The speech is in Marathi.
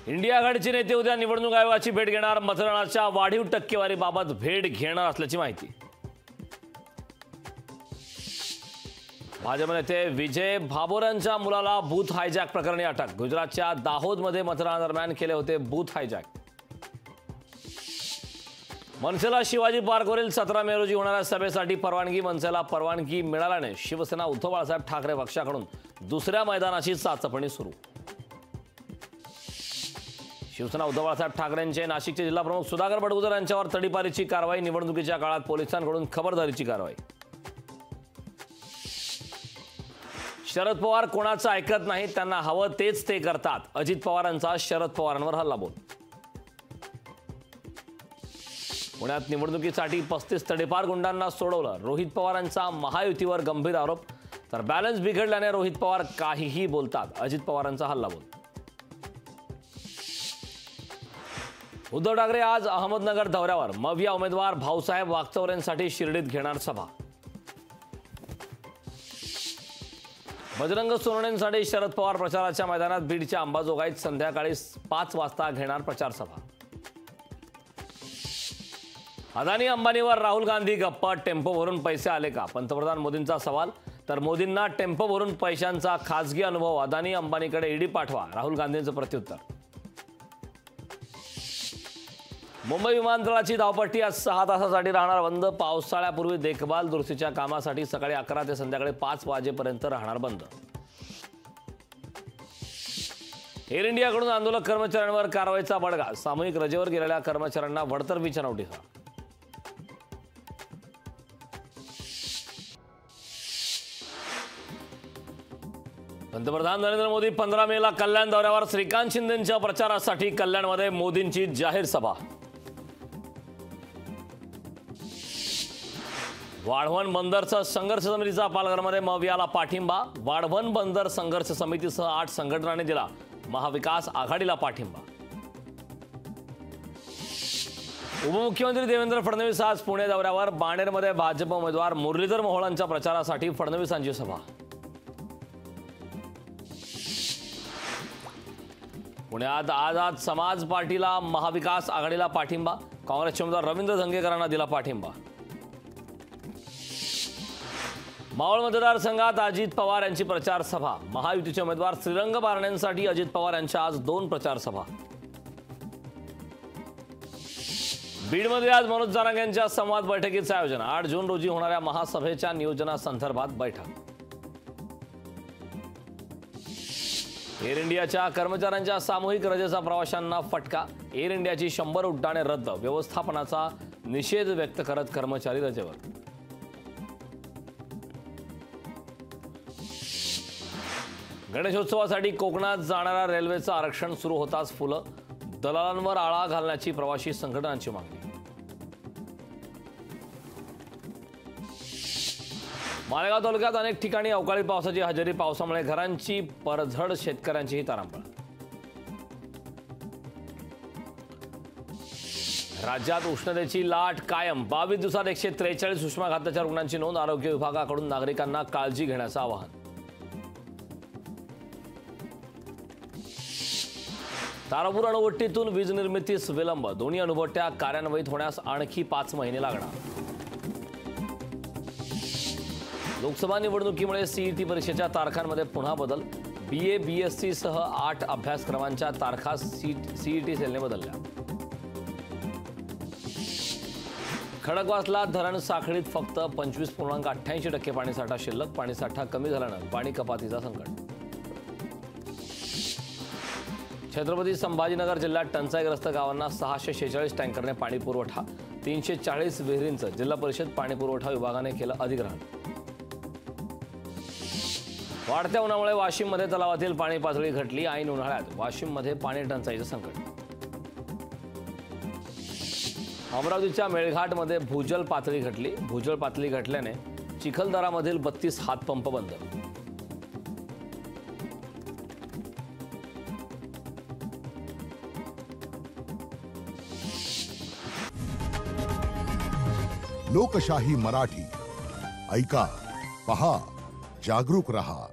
इंडिया आघाडीचे नेते उद्या निवडणूक आयोगाची भेट घेणार। मतदानाच्या वाढीव टक्केवारीबाबत भेट घेणार असल्याची माहिती। भाजप नेते विजय भाभोरांच्या मुलाला बूथ हायजॅक प्रकरणी अटक। गुजरातच्या दाहोदमध्ये मतदानादरम्यान केले होते बूथ हायजॅक। मनसेला शिवाजी पार्कवरील 17 मे रोजी होणाऱ्या सभेसाठी परवानगी। मनसेला परवानगी मिळाल्याने शिवसेना उद्धव बाळासाहेब ठाकरे पक्षाकडून दुसऱ्या मैदानाची चाचपणी सुरू। शिवसेना उद्धव बाळासाहेब ठाकरेंचे नाशिकचे जिल्हाप्रमुख सुधाकर बडगुजर यांच्यावर तडीपारीची कारवाई। निवडणुकीच्या काळात पोलिसांकडून खबरदारीची कारवाई। शरद पवार कोणाचं ऐकत नाहीत, त्यांना हवं तेच ते करतात। अजित पवारांचा शरद पवारांवर हल्लाबोल। पुण्यात निवडणुकीसाठी 35 तडीपार गुंडांना सोडवलं। रोहित पवारांचा महायुतीवर गंभीर आरोप। तर बॅलन्स बिघडल्याने रोहित पवार काहीही बोलतात, अजित पवारांचा हल्लाबोल। उद्धव ठाकरे आज अहमदनगर दौऱ्यावर। मविया उमेदवार भाऊसाहेब वागचौरेंसाठी शिर्डीत घेणार सभा। बजरंग सोनवणेंसाठी शरद पवार प्रचाराच्या मैदानात। बीडच्या अंबाजोगाईत संध्याकाळी 5 वाजता घेणार प्रचार सभा। अदानी अंबानीवर राहुल गांधी गप्पा। टेम्पो भरून पैसे आले का, पंतप्रधान मोदींचा सवाल। तर मोदींना टेम्पो भरून पैशांचा खासगी अनुभव। अदानी अंबानीकडे ईडी पाठवा, राहुल गांधींचं प्रत्युत्तर। मुंबई विमानतळाची धावपट्टी आज 6 तासासाठी राहणार बंद। पावसाळ्यापूर्वी देखभाल दुरुस्तीच्या कामासाठी सकाळी 11 ते संध्याकाळी 5 वाजेपर्यंत राहणार बंद। एअर इंडियाकडून आंदोलक कर्मचाऱ्यांवर कारवाईचा बडगा। सामूहिक रजेवर गेलेल्या कर्मचाऱ्यांना वडतर्फीच्या नोटिसा। पंतप्रधान नरेंद्र मोदी 15 मेला कल्याण दौऱ्यावर। श्रीकांत शिंदेंच्या प्रचारासाठी कल्याणमध्ये मोदींची जाहीर सभा। वाढवण बंदरचा संघर्ष समितीचा पालघरमध्ये मवियाला पाठिंबा। वाढवण बंदर संघर्ष समितीसह 8 संघटनांनी दिला महाविकास आघाडीला पाठिंबा। उपमुख्यमंत्री देवेंद्र फडणवीस आज पुणे दौऱ्यावर। बाणेरमध्ये भाजप उमेदवार मुरलीधर मोहोळांच्या प्रचारासाठी फडणवीसांची सभा। पुण्यात आझाद समाज पार्टीला महाविकास आघाडीला पाठिंबा। काँग्रेसचे उमेदवार रवींद्र धंगेकरांना दिला पाठिंबा। मावळ मतदारसंघात अजित पवार यांची प्रचार सभा। महायुतीचे उमेदवार श्रीरंग बारणेंसाठी अजित पवार यांच्या आज 2 प्रचार सभा। बीडमध्ये आज मनोज जरांगे यांच्या संवाद बैठकीचे आयोजन। 8 जून रोजी होणाऱ्या महासभेच्या नियोजनासंदर्भात बैठक। एअर इंडियाच्या कर्मचाऱ्यांच्या सामूहिक रजेचा प्रवाशांना फटका। एअर इंडियाची 100 उड्डाणे रद्द। व्यवस्थापनाचा निषेध व्यक्त करत कर्मचारी रजेवर। गणेशोत्सवासाठी कोकणात जाणाऱ्या रेल्वेचं आरक्षण सुरू होताच फुलं। दलालांवर आळा घालण्याची प्रवासी संघटनांची मागणी। मालेगाव तालुक्यात अनेक ठिकाणी अवकाळी पावसाची हजेरी। पावसामुळे घरांची पडझड, शेतकऱ्यांचीही तारांबळ। राज्यात उष्णतेची लाट कायम। 22 दिवसात 143 उष्माघाताच्या रुग्णांची नोंद। आरोग्य विभागाकडून नागरिकांना काळजी घेण्याचं आवाहन। तारापूर अणुभट्टीतून वीज निर्मितीस विलंब। दोन्ही अणुभट्ट्या कार्यान्वित होण्यास आणखी 5 महिने लागणार। लोकसभा निवडणुकीमुळे सीईटी परीक्षेच्या तारखांमध्ये पुन्हा बदल। बीए बीएससी सह 8 अभ्यासक्रमांच्या तारखा सीईटी सेलने बदलल्या। खडकवासला धरण साखळीत फक्त 25.88% पाणीसाठा शिल्लक। पाणीसाठा कमी झाल्यानं पाणी कपातीचा संकट। छत्रपती संभाजीनगर जिल्ह्यात टंचाईग्रस्त गावांना 646 टँकरने पाणी पुरवठा। 340 विहिरींचं जिल्हा परिषद पाणी पुरवठा विभागाने केलं अधिग्रहण। वाढत्या उन्हामुळे वाशिममध्ये तलावातील पाणी पातळी घटली। ऐन उन्हाळ्यात वाशिममध्ये पाणी टंचाईचं संकट। अमरावतीच्या मेळघाटमध्ये भूजल पातळी घटली। भूजल पातळी घटल्याने चिखलदरामधील 32 हातपंप बंद। लोकशाही मराठी ऐका, पहा, जागरूक रहा।